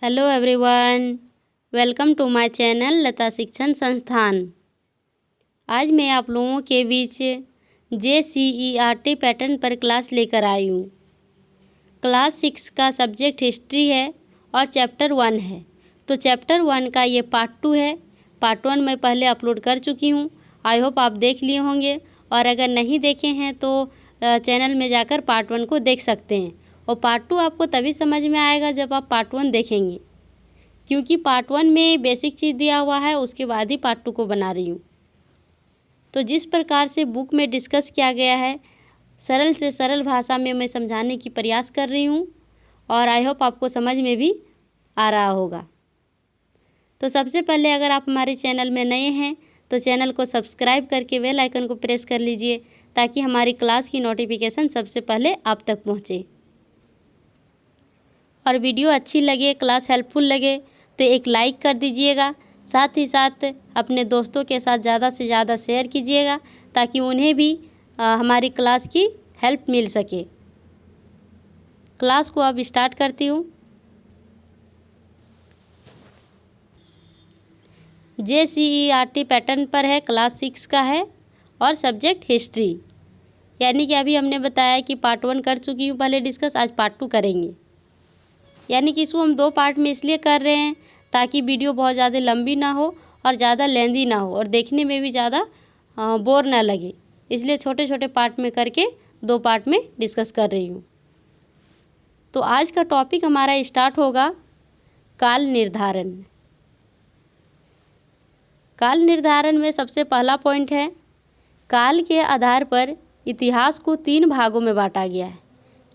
Hello everyone, welcome to my channel Lata Shikshan Sansthan. आज मैं आप लोगों के बीच JCERT पैटर्न पर क्लास लेकर आई हूँ। क्लास 6 का सब्जेक्ट हिस्ट्री है और चैप्टर 1 है। तो चैप्टर 1 का ये पार्ट 2 है। पार्ट 1 मैं पहले अपलोड कर चुकी हूँ। आई होप आप देख लिए होंगे, और अगर नहीं देखे हैं तो चैनल में जाकर पार्ट 1 को देख सकते हैं। और पार्ट 2 आपको तभी समझ में आएगा जब आप पार्ट 1 देखेंगे, क्योंकि पार्ट 1 में बेसिक चीज़ दिया हुआ है, उसके बाद ही पार्ट 2 को बना रही हूँ। तो जिस प्रकार से बुक में डिस्कस किया गया है, सरल से सरल भाषा में मैं समझाने की प्रयास कर रही हूँ, और आई होप आपको समझ में भी आ रहा होगा। तो सबसे पहले अगर आप हमारे चैनल में नए हैं तो चैनल को सब्सक्राइब करके बेल आइकन को प्रेस कर लीजिए, ताकि हमारी क्लास की नोटिफिकेशन सबसे पहले आप तक पहुँचे। और वीडियो अच्छी लगे, क्लास हेल्पफुल लगे तो एक लाइक कर दीजिएगा। साथ ही साथ अपने दोस्तों के साथ ज़्यादा से ज़्यादा शेयर कीजिएगा, ताकि उन्हें भी हमारी क्लास की हेल्प मिल सके। क्लास को अब स्टार्ट करती हूँ। JCERT पैटर्न पर है, क्लास 6 का है और सब्जेक्ट हिस्ट्री। यानी कि अभी हमने बताया कि पार्ट 1 कर चुकी हूँ पहले डिस्कस, आज पार्ट 2 करेंगे। यानी कि इसको हम 2 पार्ट में इसलिए कर रहे हैं ताकि वीडियो बहुत ज़्यादा लंबी ना हो और ज़्यादा लेंदी ना हो, और देखने में भी ज़्यादा बोर ना लगे। इसलिए छोटे छोटे पार्ट में करके 2 पार्ट में डिस्कस कर रही हूँ। तो आज का टॉपिक हमारा स्टार्ट होगा काल निर्धारण। काल निर्धारण में सबसे पहला पॉइंट है, काल के आधार पर इतिहास को 3 भागों में बांटा गया है।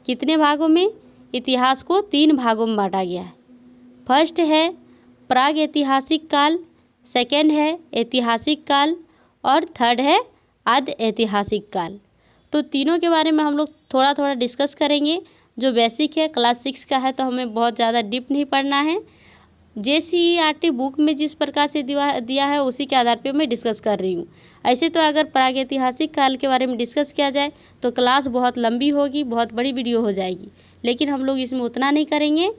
कितने भागों में? इतिहास को 3 भागों में बांटा गया है। फर्स्ट है प्राग ऐतिहासिक काल, सेकेंड है ऐतिहासिक काल, और थर्ड है आद्य ऐतिहासिक काल। तो तीनों के बारे में हम लोग थोड़ा थोड़ा डिस्कस करेंगे। जो बेसिक है, क्लास 6 का है, तो हमें बहुत ज़्यादा डीप नहीं पढ़ना है। JCERT बुक में जिस प्रकार से दिया है उसी के आधार पर मैं डिस्कस कर रही हूँ। ऐसे तो अगर प्रागैतिहासिक काल के बारे में डिस्कस किया जाए तो क्लास बहुत लंबी होगी, बहुत बड़ी वीडियो हो जाएगी। लेकिन हम लोग इसमें उतना नहीं करेंगे,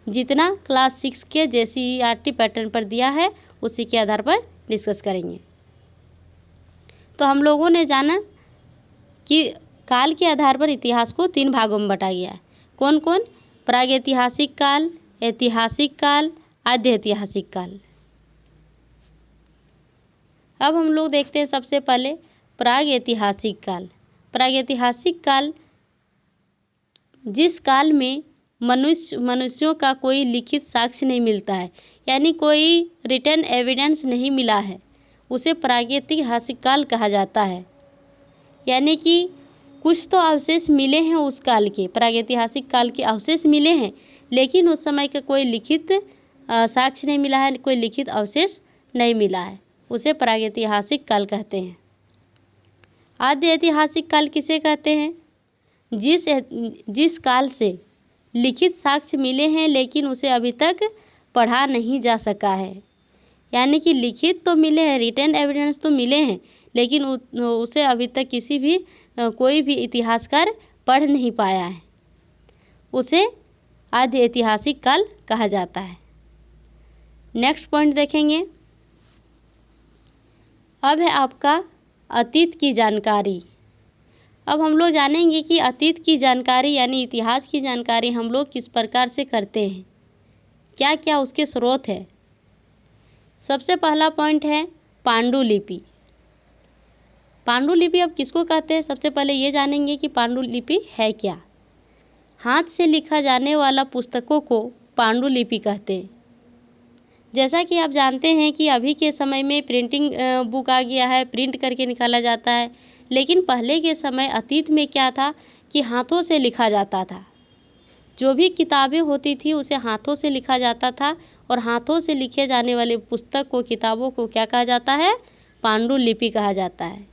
जितना क्लास 6 के JCERT पैटर्न पर दिया है उसी के आधार पर डिस्कस करेंगे। तो हम लोगों ने जाना कि काल के आधार पर इतिहास को 3 भागों में बांटा गया है। कौन कौन? प्रागैतिहासिक काल, ऐतिहासिक काल, आद्य ऐतिहासिक काल। अब हम लोग देखते हैं सबसे पहले प्रागैतिहासिक काल। प्रागैतिहासिक काल जिस काल में मनुष्यों का कोई लिखित साक्ष्य नहीं मिलता है, यानी कोई रिटन एविडेंस नहीं मिला है, उसे प्रागैतिहासिक काल कहा जाता है। यानी कि कुछ तो अवशेष मिले हैं उस काल के, प्रागैतिहासिक काल के अवशेष मिले हैं, लेकिन उस समय का कोई लिखित साक्ष्य नहीं मिला है, कोई लिखित अवशेष नहीं मिला है, उसे प्रागैतिहासिक काल कहते हैं। आद्य ऐतिहासिक काल किसे कहते हैं? जिस काल से लिखित साक्ष्य मिले हैं लेकिन उसे अभी तक पढ़ा नहीं जा सका है। यानी कि लिखित तो मिले हैं, रिटन एविडेंस तो मिले हैं, लेकिन उसे अभी तक कोई भी इतिहासकार पढ़ नहीं पाया है, उसे आद्य ऐतिहासिक काल कहा जाता है। नेक्स्ट पॉइंट देखेंगे। अब है आपका अतीत की जानकारी। अब हम लोग जानेंगे कि अतीत की जानकारी यानी इतिहास की जानकारी हम लोग किस प्रकार से करते हैं, क्या क्या उसके स्रोत है। सबसे पहला पॉइंट है पांडुलिपि। पांडुलिपि अब किसको कहते हैं? सबसे पहले ये जानेंगे कि पांडुलिपि है क्या। हाथ से लिखा जाने वाला पुस्तकों को पांडुलिपि कहते हैं। जैसा कि आप जानते हैं कि अभी के समय में प्रिंटिंग बुक आ गया है, प्रिंट करके निकाला जाता है, लेकिन पहले के समय अतीत में क्या था कि हाथों से लिखा जाता था। जो भी किताबें होती थी उसे हाथों से लिखा जाता था, और हाथों से लिखे जाने वाले पुस्तक को, किताबों को क्या कहा जाता है? पांडुलिपि कहा जाता है।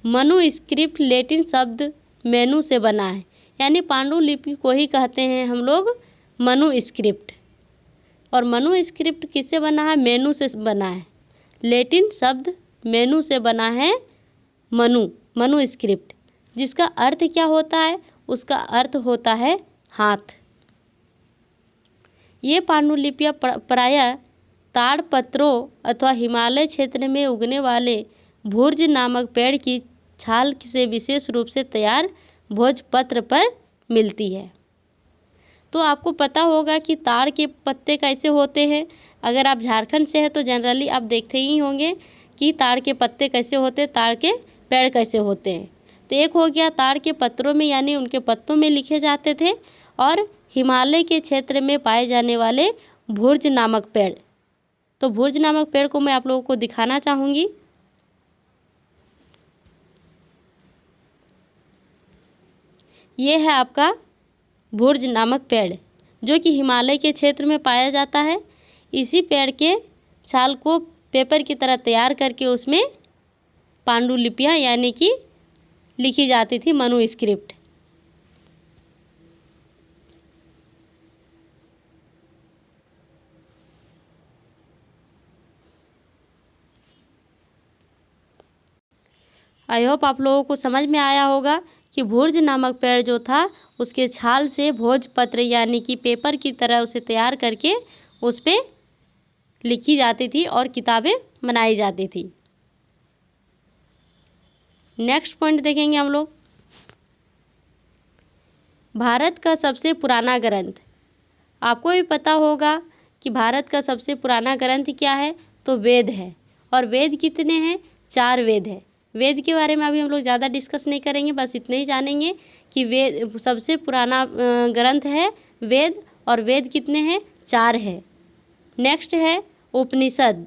मनुस्क्रिप्ट लैटिन शब्द मेनू से बना है, यानी पांडुलिपि को ही कहते हैं हम लोग मनुस्क्रिप्ट। और मनुस्क्रिप्ट किससे बना है? मेनू से बना है। लैटिन शब्द मेनू से बना है मनुस्क्रिप्ट, जिसका अर्थ क्या होता है? उसका अर्थ होता है हाथ। ये पांडुलिपियाँ प्रायः ताड़पत्रों अथवा हिमालय क्षेत्र में उगने वाले भुर्ज नामक पेड़ की छाल से विशेष रूप से तैयार भोजपत्र पर मिलती है। तो आपको पता होगा कि ताड़ के पत्ते कैसे होते हैं। अगर आप झारखंड से हैं तो जनरली आप देखते ही होंगे कि ताड़ के पत्ते कैसे होते हैं, ताड़ के पेड़ कैसे होते हैं। तो एक हो गया ताड़ के पत्रों में यानी उनके पत्तों में लिखे जाते थे, और हिमालय के क्षेत्र में पाए जाने वाले भुर्ज नामक पेड़। तो भुर्ज नामक पेड़ को मैं आप लोगों को दिखाना चाहूँगी। ये है आपका भुर्ज नामक पेड़, जो कि हिमालय के क्षेत्र में पाया जाता है। इसी पेड़ के छाल को पेपर की तरह तैयार करके उसमें पांडुलिपियाँ यानी कि लिखी जाती थी, मनुस्क्रिप्ट। आई होप आप लोगों को समझ में आया होगा कि भुर्ज नामक पेड़ जो था उसके छाल से भोजपत्र यानी कि पेपर की तरह उसे तैयार करके उस पर लिखी जाती थी और किताबें बनाई जाती थी। नेक्स्ट पॉइंट देखेंगे हम लोग, भारत का सबसे पुराना ग्रंथ। आपको भी पता होगा कि भारत का सबसे पुराना ग्रंथ क्या है, तो वेद है। और वेद कितने हैं, 4 वेद है। वेद के बारे में अभी हम लोग ज़्यादा डिस्कस नहीं करेंगे, बस इतने ही जानेंगे कि वेद सबसे पुराना ग्रंथ है वेद, और वेद कितने हैं, 4 है। नेक्स्ट है उपनिषद।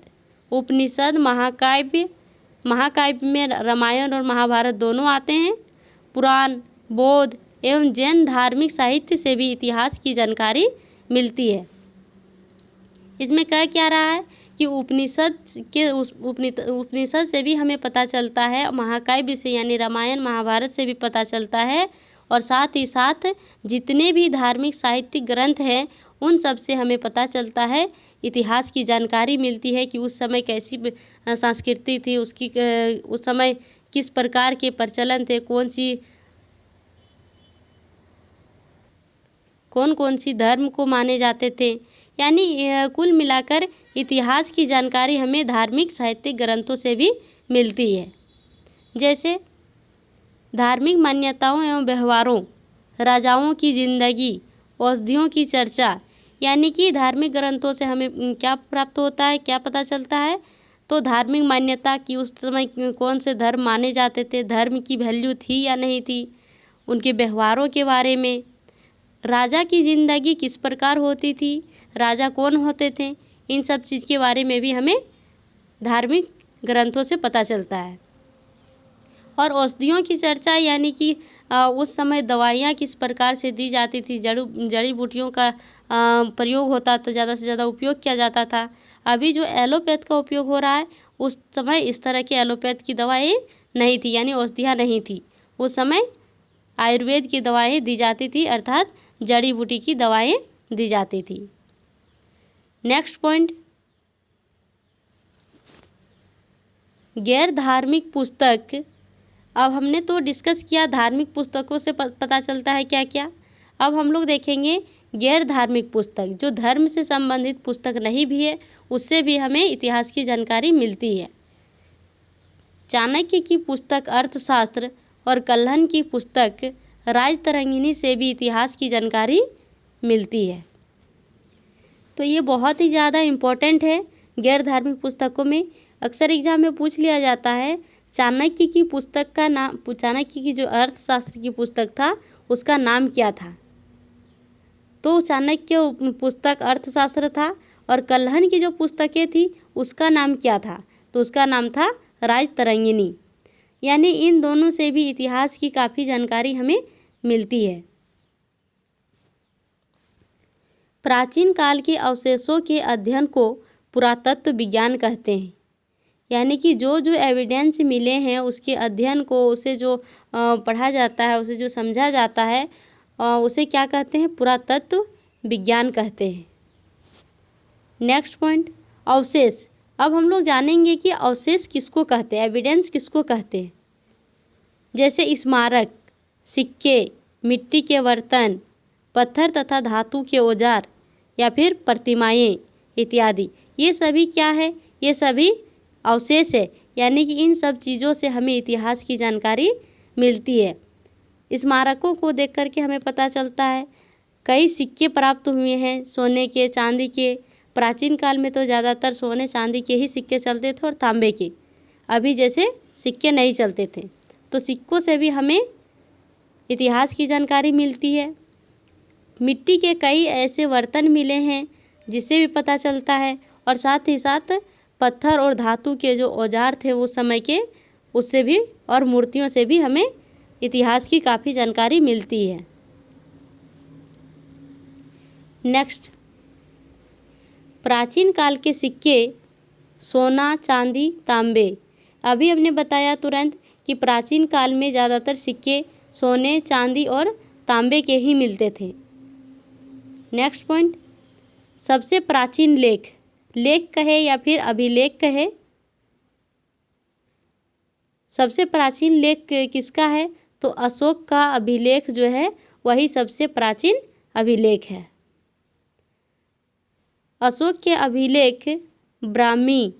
उपनिषद महाकाव्य में रामायण और महाभारत दोनों आते हैं। पुराण, बौद्ध एवं जैन धार्मिक साहित्य से भी इतिहास की जानकारी मिलती है। इसमें कह क्या रहा है कि उपनिषद से भी हमें पता चलता है, महाकाव्य से यानी रामायण महाभारत से भी पता चलता है, और साथ ही साथ जितने भी धार्मिक साहित्यिक ग्रंथ हैं उन सब से हमें पता चलता है, इतिहास की जानकारी मिलती है कि उस समय कैसी संस्कृति थी, उस समय किस प्रकार के प्रचलन थे, कौन कौन सी धर्म को माने जाते थे। यानी कुल मिलाकर इतिहास की जानकारी हमें धार्मिक साहित्यिक ग्रंथों से भी मिलती है। जैसे धार्मिक मान्यताओं एवं व्यवहारों, राजाओं की जिंदगी, औषधियों की चर्चा, यानी कि धार्मिक ग्रंथों से हमें क्या प्राप्त होता है, क्या पता चलता है, तो धार्मिक मान्यता कि उस समय कौन से धर्म माने जाते थे, धर्म की वैल्यू थी या नहीं थी, उनके व्यवहारों के बारे में, राजा की ज़िंदगी किस प्रकार होती थी, राजा कौन होते थे, इन सब चीज़ के बारे में भी हमें धार्मिक ग्रंथों से पता चलता है। और औषधियों की चर्चा यानी कि उस समय दवाइयाँ किस प्रकार से दी जाती थी, जड़ी बूटियों का प्रयोग होता तो ज़्यादा से ज़्यादा उपयोग किया जाता था। अभी जो एलोपैथ का उपयोग हो रहा है, उस समय इस तरह के एलोपैथ की दवाएँ नहीं थी, यानी औषधियाँ नहीं थी। उस समय आयुर्वेद की दवाएँ दी जाती थी, अर्थात जड़ी बूटी की दवाएँ दी जाती थी। नेक्स्ट पॉइंट, गैर धार्मिक पुस्तक। अब हमने तो डिस्कस किया धार्मिक पुस्तकों से पता चलता है क्या क्या। अब हम लोग देखेंगे गैर धार्मिक पुस्तक, जो धर्म से संबंधित पुस्तक नहीं भी है, उससे भी हमें इतिहास की जानकारी मिलती है। चाणक्य की पुस्तक अर्थशास्त्र और कल्हण की पुस्तक राजतरंगिणी से भी इतिहास की जानकारी मिलती है। तो ये बहुत ही ज़्यादा इम्पोर्टेंट है। गैर धार्मिक पुस्तकों में अक्सर एग्जाम में पूछ लिया जाता है, चाणक्य की पुस्तक का नाम, चाणक्य की जो अर्थशास्त्र की पुस्तक था उसका नाम क्या था। तो चाणक्य पुस्तक अर्थशास्त्र था, और कल्हण की जो पुस्तकें थी उसका नाम क्या था, तो उसका नाम था राजतरंगिणी। यानी इन दोनों से भी इतिहास की काफ़ी जानकारी हमें मिलती है। प्राचीन काल के अवशेषों के अध्ययन को पुरातत्व विज्ञान कहते हैं। यानी कि जो एविडेंस मिले हैं उसके अध्ययन को, उसे जो पढ़ा जाता है, उसे जो समझा जाता है, उसे क्या कहते हैं, पुरातत्व विज्ञान कहते हैं। नेक्स्ट पॉइंट, अवशेष। अब हम लोग जानेंगे कि अवशेष किसको कहते हैं, एविडेंस किसको कहते हैं। जैसे स्मारक, सिक्के, मिट्टी के बर्तन, पत्थर तथा धातु के औजार, या फिर प्रतिमाएं इत्यादि, ये सभी क्या है, ये सभी अवशेष है, यानी कि इन सब चीज़ों से हमें इतिहास की जानकारी मिलती है। स्मारकों को देख कर के हमें पता चलता है। कई सिक्के प्राप्त हुए हैं सोने के, चांदी के। प्राचीन काल में तो ज़्यादातर सोने चांदी के ही सिक्के चलते थे और तांबे के, अभी जैसे सिक्के नहीं चलते थे। तो सिक्कों से भी हमें इतिहास की जानकारी मिलती है। मिट्टी के कई ऐसे बर्तन मिले हैं जिससे भी पता चलता है, और साथ ही साथ पत्थर और धातु के जो औजार थे उस समय के, उससे भी और मूर्तियों से भी हमें इतिहास की काफ़ी जानकारी मिलती है। नेक्स्ट, प्राचीन काल के सिक्के सोना, चांदी, तांबे। अभी हमने बताया तुरंत कि प्राचीन काल में ज़्यादातर सिक्के सोने, चांदी और तांबे के ही मिलते थे। नेक्स्ट पॉइंट, सबसे प्राचीन लेख, लेख कहे या फिर अभिलेख कहे, सबसे प्राचीन लेख किसका है, तो अशोक का अभिलेख जो है वही सबसे प्राचीन अभिलेख है। अशोक के अभिलेख ब्राह्मी,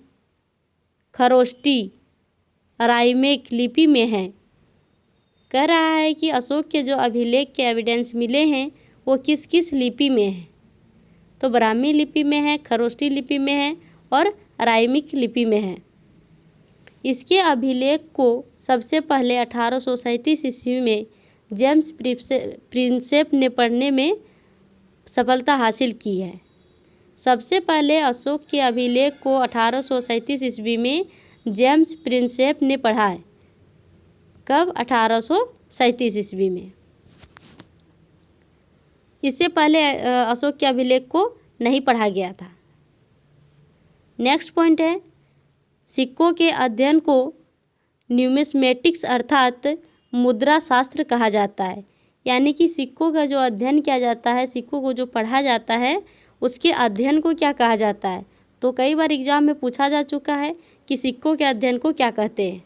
खरोष्टी, अराइमेक लिपि में है। कह रहा है कि अशोक के जो अभिलेख के एविडेंस मिले हैं वो किस किस लिपि में है, तो ब्राह्मी लिपि में है, खरोष्टी लिपि में है और अराइमिक लिपि में है। इसके अभिलेख को सबसे पहले 1837 ईस्वी में जेम्स प्रिंसेप ने पढ़ने में सफलता हासिल की है। सबसे पहले अशोक के अभिलेख को 1837 ईस्वी में जेम्स प्रिंसेप ने पढ़ा है। कब? 1837 ईस्वी में। इससे पहले अशोक के अभिलेख को नहीं पढ़ा गया था। नेक्स्ट पॉइंट है, सिक्कों के अध्ययन को न्यूमिस्मेटिक्स अर्थात मुद्रा शास्त्र कहा जाता है। यानी कि सिक्कों का जो अध्ययन किया जाता है, सिक्कों को जो पढ़ा जाता है, उसके अध्ययन को क्या कहा जाता है। तो कई बार एग्जाम में पूछा जा चुका है कि सिक्कों के अध्ययन को क्या कहते हैं।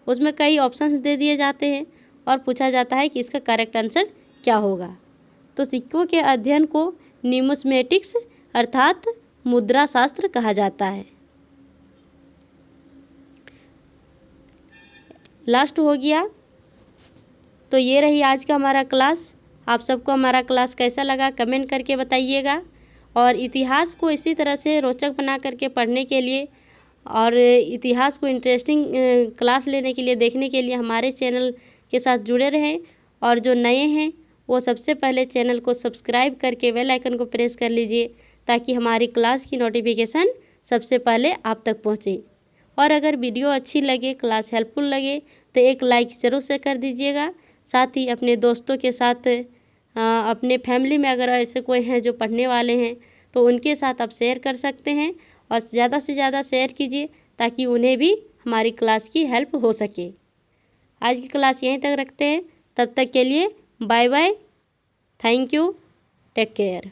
उसमें कई ऑप्शंस दे दिए जाते हैं और पूछा जाता है कि इसका करेक्ट आंसर क्या होगा। तो सिक्कों के अध्ययन को न्यूमिस्मेटिक्स अर्थात मुद्रा शास्त्र कहा जाता है। लास्ट हो गया। तो ये रही आज का हमारा क्लास। आप सबको हमारा क्लास कैसा लगा कमेंट करके बताइएगा। और इतिहास को इसी तरह से रोचक बना करके पढ़ने के लिए और इतिहास को इंटरेस्टिंग क्लास लेने के लिए, देखने के लिए हमारे चैनल के साथ जुड़े रहें। और जो नए हैं वो सबसे पहले चैनल को सब्सक्राइब करके बेल आइकन को प्रेस कर लीजिए, ताकि हमारी क्लास की नोटिफिकेशन सबसे पहले आप तक पहुँचे। और अगर वीडियो अच्छी लगे, क्लास हेल्पफुल लगे, तो एक लाइक ज़रूर से कर दीजिएगा। साथ ही अपने दोस्तों के साथ, अपने फैमिली में अगर ऐसे कोई हैं जो पढ़ने वाले हैं तो उनके साथ आप शेयर कर सकते हैं। और ज़्यादा से ज़्यादा शेयर कीजिए ताकि उन्हें भी हमारी क्लास की हेल्प हो सके। आज की क्लास यहीं तक रखते हैं। तब तक के लिए bye bye, thank you, take care.